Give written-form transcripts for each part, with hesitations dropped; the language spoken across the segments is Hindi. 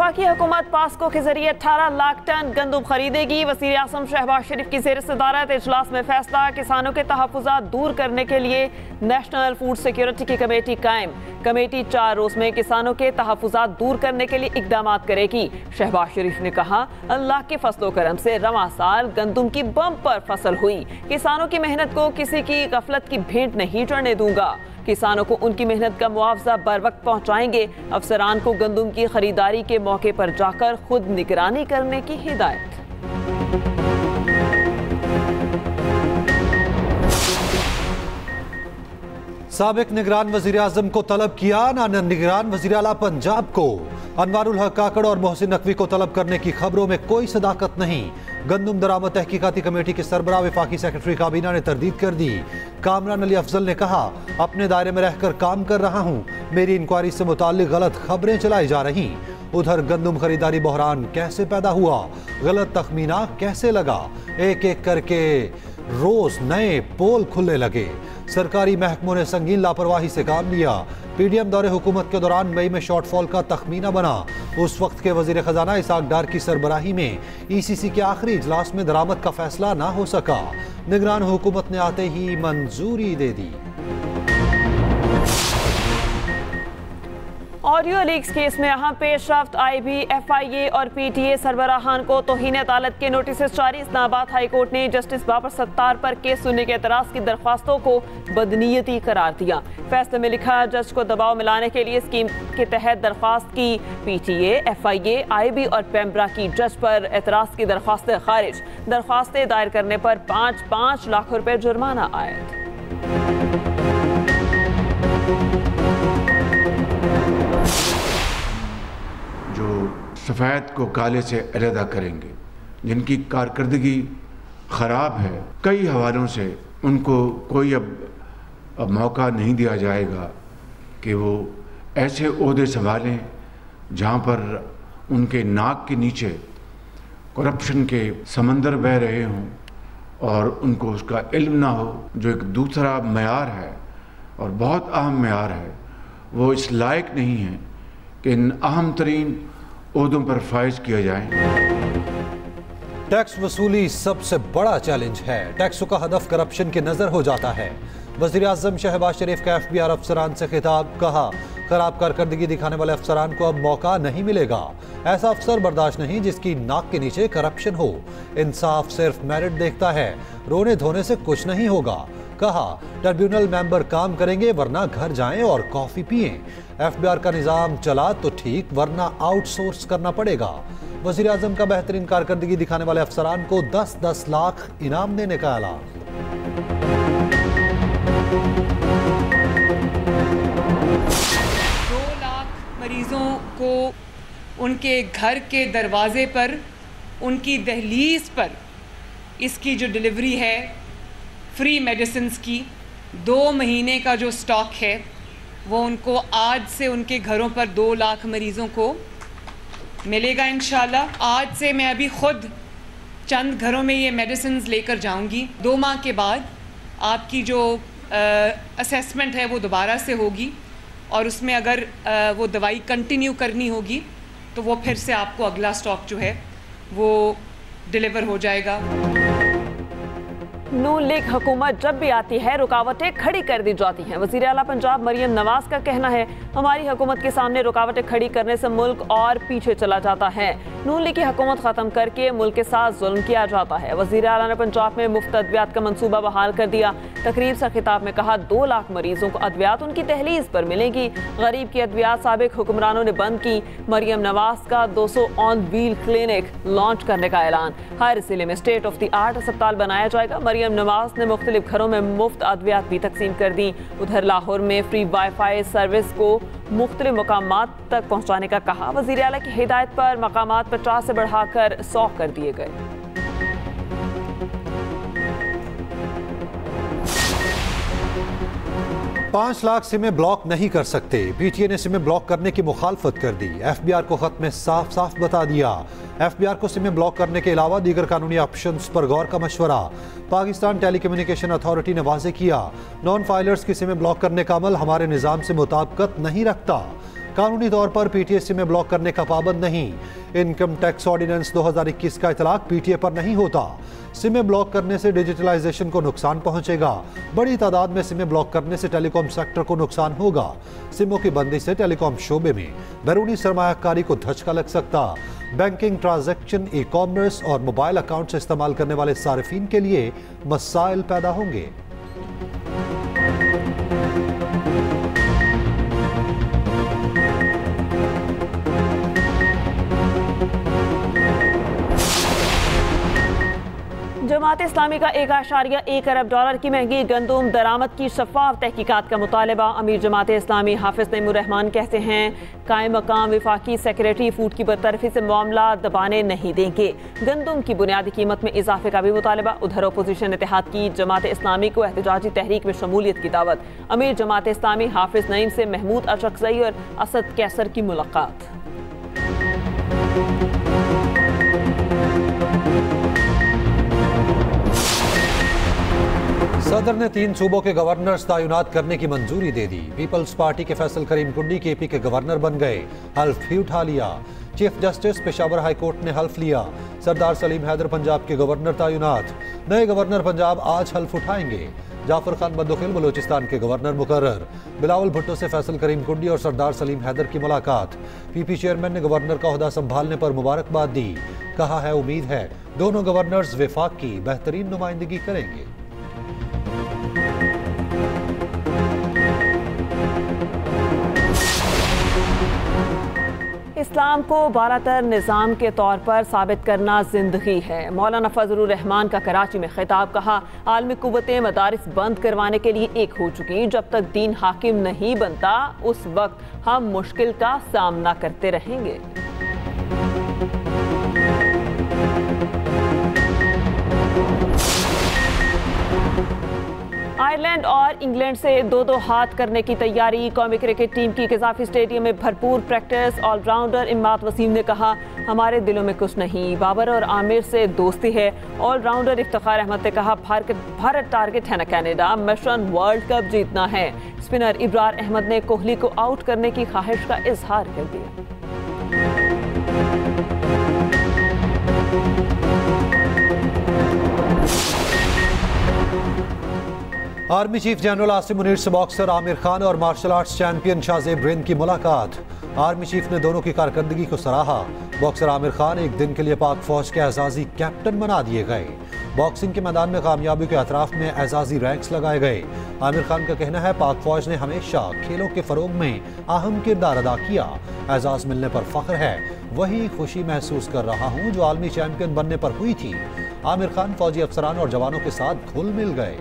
वफाकी हुकूमत पास्को के जरिए 18 लाख टन गंदम खरीदेगी। वज़ीर आज़म शहबाज शरीफ की ज़ेर सदारत इजलास में फैसला, किसानों के तहफ़्फ़ुज़ात दूर करने के लिए नेशनल फूड सिक्योरिटी की कमेटी कायम। कमेटी 4 रोज़ में किसानों के तहफ़्फ़ुज़ात दूर करने के लिए इक़दाम करेगी। शहबाज शरीफ ने कहा, अल्लाह के फजलो करम से रवां साल गंदम की बम्पर फसल हुई। किसानों की मेहनत को किसी की गफलत की भेंट नहीं चढ़ने दूंगा। किसानों को उनकी मेहनत का मुआवजा बर वक्त पहुँचाएंगे। अफसरान को गंदम की खरीदारी के मौके पर जाकर खुद निगरानी करने की हिदायत। साबिक निगरान वजीर आजम को तलब किया, ना निगरान वजीर आला पंजाब को। अनवारुल हक काकड़ और मोहसिन नकवी को तलब करने की खबरों में कोई सदाकत नहीं। गंदम दरामद तहकीकाती कमेटी के सरबराह वफाकी सेक्रेटरी काबीना ने तरदीद कर दी। कामरान अली अफजल ने कहा, अपने दायरे में रहकर काम कर रहा हूं, मेरी इंक्वायरी से मुताल्लिक गलत खबरें चलाई जा रही। उधर गंदम खरीदारी बहरान कैसे पैदा हुआ, गलत तखमीना कैसे लगा, एक एक करके रोज नए पोल खुलने लगे। सरकारी महकमों ने संगीन लापरवाही से काम लिया। पीडीएम दौरे हुकूमत के दौरान मई में शॉर्टफॉल का तखमीना बना। उस वक्त के वजीर खजाना इसाक डार की सरबराही में ईसीसी के आखिरी इजलास में दरामद का फैसला ना हो सका। निगरान हुकूमत ने आते ही मंजूरी दे दी। ऑडियो लीक्स केस में अहम पेशरफ्त, आईबी, एफआईए और पीटीए सरबराहान को तौहीन अदालत के नोटिस जारी। इस्लामाबाद हाई कोर्ट ने जस्टिस बाबर सत्तार पर केस सुनने के एतराज की दरख्वास्तों को बदनीयती करार दिया। फैसले में लिखा, जज को दबाव मिलाने के लिए स्कीम के तहत दरख्वास्त की पीटीए, एफआईए, आईबी और पेम्ब्रा की जज पर एतराज की दरख्वास्तें खारिज। दरख्वास्तें दायर करने पर 5-5 लाख रुपए जुर्माना आयद। जो सफ़ेद को काले से अलहदा करेंगे, जिनकी कारकर्दगी ख़राब है, कई हवालों से उनको कोई अब मौका नहीं दिया जाएगा कि वो ऐसे ओहदे संभालें जहाँ पर उनके नाक के नीचे करप्शन के समंदर बह रहे हों और उनको उसका इल्म ना हो। जो एक दूसरा मयार है और बहुत अहम मयार है, वो इस लायक नहीं है कि इन अहम तरीन ओहदों पर फाइज किया जाए। टैक्स वसूली सबसे बड़ा चैलेंज है। टैक्सों का हदफ करप्शन के नजर हो जाता है। वज़ीर आज़म शहबाज शरीफ का एफबीआर अफसरान से खिताब, कहा, खराब कारकर्दगी दिखाने वाले अफसरान को अब मौका नहीं मिलेगा। ऐसा अफसर बर्दाश्त नहीं जिसकी नाक के नीचे करप्शन हो। इंसाफ सिर्फ मेरिट देखता है, रोने धोने से कुछ नहीं होगा। कहा, ट्रिब्यूनल मेंबर काम करेंगे वरना घर जाएं और कॉफी पिएं। एफबीआर का निजाम चला तो ठीक, वरना आउटसोर्स करना पड़ेगा। वज़ीर आज़म का बेहतरीन कारकर्दगी दिखाने वाले अफसरान को 10-10 लाख इनाम देने का ऐलान। 2 लाख मरीजों को उनके घर के दरवाजे पर, उनकी दहलीज पर इसकी जो डिलीवरी है फ्री मेडिसिन्स की, 2 महीने का जो स्टॉक है वो उनको आज से उनके घरों पर 2 लाख मरीज़ों को मिलेगा इंशाल्लाह। आज से मैं अभी ख़ुद चंद घरों में ये मेडिसिन्स लेकर जाऊंगी। 2 माह के बाद आपकी जो असेसमेंट है वो दोबारा से होगी और उसमें अगर वो दवाई कंटिन्यू करनी होगी तो वो फिर से आपको अगला स्टॉक जो है वो डिलीवर हो जाएगा। नून लीग हुकूमत जब भी आती है रुकावटें खड़ी कर दी जाती हैं। वज़ीर आला पंजाब मरियम नवाज का कहना है, हमारी हुकूमत के सामने रुकावटें खड़ी करने से मुल्क और पीछे चला जाता है। नून लीग की हुकूमत ख़त्म करके मुल्क के साथ जुल्म किया जाता है। वज़ीर आला ने पंजाब में मुफ्त अद्वियात का मनसूबा बहाल कर दिया। तकरीब से खिताब में कहा, 2 लाख मरीजों को अद्वियात उनकी दहलीज पर मिलेंगी। गरीब की अद्वियात साबिक हुक्मरानों ने बंद की। मरियम नवाज का 200 ऑन व्हील क्लिनिक लॉन्च करने का ऐलान। हर जिले में स्टेट ऑफ द आर्ट अस्पताल बनाया जाएगा। मरियम नवाज ने मुख्तलिफ घरों में मुफ्त अद्वियात भी तकसीम कर दी। उधर लाहौर में फ्री वाईफाई सर्विस को मुख्तलिफ मकामात तक पहुँचाने का कहा। वज़ीर आला की हिदायत पर मकामात 50 से बढ़ाकर 100 कर दिए गए। 5 लाख सिमें ब्लॉक नहीं कर सकते। पीटीए ने सिमें ब्लॉक करने की मुखालफत कर दी। एफबीआर को खत में साफ साफ बता दिया। एफबीआर को सिमें ब्लॉक करने के अलावा दीगर कानूनी ऑप्शंस पर गौर का मशवरा। पाकिस्तान टेलीकम्युनिकेशन अथॉरिटी ने वाज़ेह किया, नॉन फाइलर्स की सिमें ब्लॉक करने का अमल हमारे निज़ाम से मुताबिकत नहीं रखता। कानूनी तौर पर पीटीए सिमें ब्लॉक करने का पाबंद नहीं। इनकम टैक्स ऑर्डिनेंस 2021 का इतलाक पीटीए पर नहीं होता। सिमें ब्लॉक करने से डिजिटलाइजेशन को नुकसान पहुंचेगा। बड़ी तादाद में सिमें ब्लॉक करने से टेलीकॉम सेक्टर को नुकसान होगा। सिमों की बंदी से टेलीकॉम शोबे में बैरूनी सरमायाकारी को धचका लग सकता। बैंकिंग ट्रांजैक्शन, ई कॉमर्स और मोबाइल अकाउंट से इस्तेमाल करने वाले सारिफीन के लिए मसाइल पैदा होंगे। जमात इस्लामी का $1.1 अरब की महंगी गंदुम दरामद की शफाफ तहकीकात का मुतालबा। अमीर जमात इस्लामी हाफिज नईमुर रहमान कहते हैं, कायम मकाम वफाकी सेक्रेटरी फूड की बरतरफी से मामला दबाने नहीं देंगे। गंदुम की बुनियादी कीमत में इजाफे का भी मुतालबा। उधर अपोजिशन इत्तेहाद की जमात इस्लामी को एहतजाजी तहरीक में शमूलियत की दावत। अमीर जमात इस्लामी हाफिज नईम से महमूद अशरकज़ई और असद कैसर की मुलाकात। सदर ने 3 सूबों के गवर्नर्स तैनात करने की मंजूरी दे दी। पीपल्स पार्टी के फैसल करीम कुंडी केपी के गवर्नर बन गए, हल्फ भी उठा लिया। Chief justice Peshawar high court ने हल्फ लिया। सरदार सलीम हैदर पंजाब के गवर्नर तैनात। नए गवर्नर पंजाब आज हल्फ उठाएंगे। जाफर खान बंदोखिल बलूचिस्तान के गवर्नर मुकर्रर। बिलावल भुट्टो से फैसल करीम कुंडी और सरदार सलीम हैदर की मुलाकात। पीपी चेयरमैन ने गवर्नर का ओहदा संभालने पर मुबारकबाद दी। कहा है उम्मीद है दोनों गवर्नर्स वफाक की बेहतरीन नुमाइंदगी करेंगे। इस्लाम को बालातर निज़ाम के तौर पर साबित करना जिंदगी है। मौलाना फजलुर रहमान का कराची में खिताब। कहा, आलमी कुव्वतें मदारिस बंद करवाने के लिए एक हो चुकी। जब तक दीन हाकिम नहीं बनता उस वक्त हम मुश्किल का सामना करते रहेंगे। आयरलैंड और इंग्लैंड से 2-2 हाथ करने की तैयारी। कौमी क्रिकेट टीम की गजाफी स्टेडियम में भरपूर प्रैक्टिस। ऑलराउंडर इमाद वसीम ने कहा, हमारे दिलों में कुछ नहीं, बाबर और आमिर से दोस्ती है। ऑलराउंडर इफ्तिखार अहमद ने कहा, भारत टारगेट है न कनाडा, मिशन वर्ल्ड कप जीतना है। स्पिनर इब्रार अहमद ने कोहली को आउट करने की ख्वाहिश का इजहार कर दिया। Army chief general Asim Munir से बॉक्सर आमिर खान और martial arts champion Shahzeb Rind की मुलाकात। आर्मी चीफ ने दोनों की कारकर्दगी को सराहा। बॉक्सर आमिर खान एक दिन के लिए पाक फौज के एजाजी कैप्टन बना दिए गए। बॉक्सिंग के मैदान में कामयाबी के अतराफ में एजाजी रैंक्स लगाए गए। आमिर खान का कहना है, पाक फौज ने हमेशा खेलों के फरोग में अहम किरदार अदा किया। एजाज मिलने पर फख्र है, वही खुशी महसूस कर रहा हूँ जो आलमी चैंपियन बनने पर हुई थी। आमिर खान फौजी अफसरान और जवानों के साथ घुल मिल गए।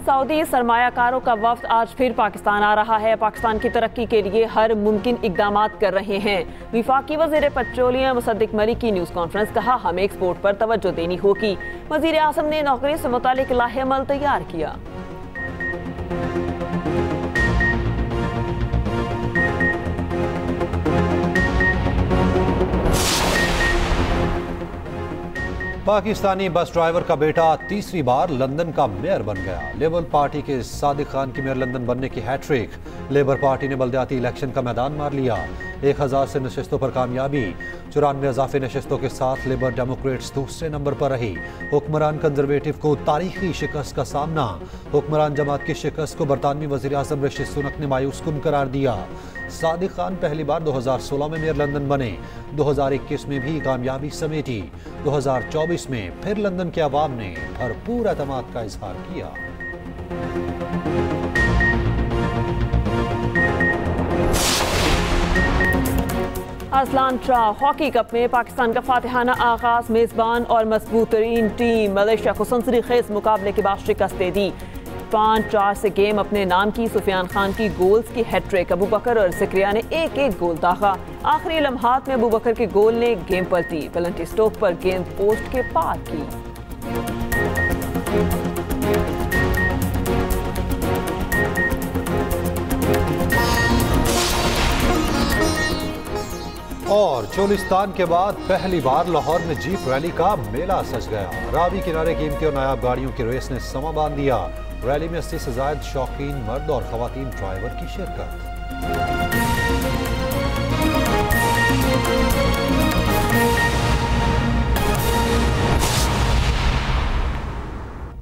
सऊदी सरमायाकारों का वफ्द आज फिर पाकिस्तान आ रहा है। पाकिस्तान की तरक्की के लिए हर मुमकिन इक़दामात कर रहे हैं। विफाकी वज़ीर पेट्रोलियम मुसद्दिक मलिक की न्यूज़ कॉन्फ्रेंस। कहा, हमें एक्सपोर्ट पर तवज्जो देनी होगी। वज़ीर आज़म ने नौकरी से मुतालिक लाहेअमल तैयार किया। पाकिस्तानी बस ड्राइवर का बेटा तीसरी बार लंदन का मेयर बन गया। लेबर पार्टी के सादिक खान की मेयर लंदन बनने की हैट्रिक। लेबर पार्टी ने बल्दियाती इलेक्शन का मैदान मार लिया। 1000 से नशिस्तों पर कामयाबी। 94 इजाफी नशिस्तों के साथ लेबर डेमोक्रेट्स दूसरे नंबर पर रही। हुक्मरान कंजर्वेटिव को तारीखी शिकस्त का सामना। हुक्मरान जमात की शिकस्त को बरतानवी वज़ीर आज़म ऋषि सुनक ने मायूस कुन करार दिया। सादिक खान पहली बार 2016 में मेयर लंदन बने। 2021 में भी कामयाबी समेटी। 2024 में फिर लंदन के अवाम ने भरपूर एतमाद का इजहार किया। असलान ट्रॉफी हॉकी कप में पाकिस्तान का फातिहाना आगाज। मेजबान और मजबूत तरीन टीम मलेशिया को सनसनीखेज मुकाबले के बाद शिकस्त दे दी। 5-4 से गेम अपने नाम की। सुफियान खान की गोल्स की हैट्रिक। अबू बकर और ज़करिया ने एक गोल दागा। आखिरी लम्हात में अबू बकर के गोल ने गेम पलटी। पेनल्टी स्टोक पर गेंद पोस्ट के पार की। और चोलिस्तान के बाद पहली बार लाहौर में जीप रैली का मेला सज गया। रावी किनारे कीमती और नायाब गाड़ियों की रेस ने समा बांध दिया। रैली में 80 से ज्यादा शौकीन मर्द और खवातीन ड्राइवर की शिरकत।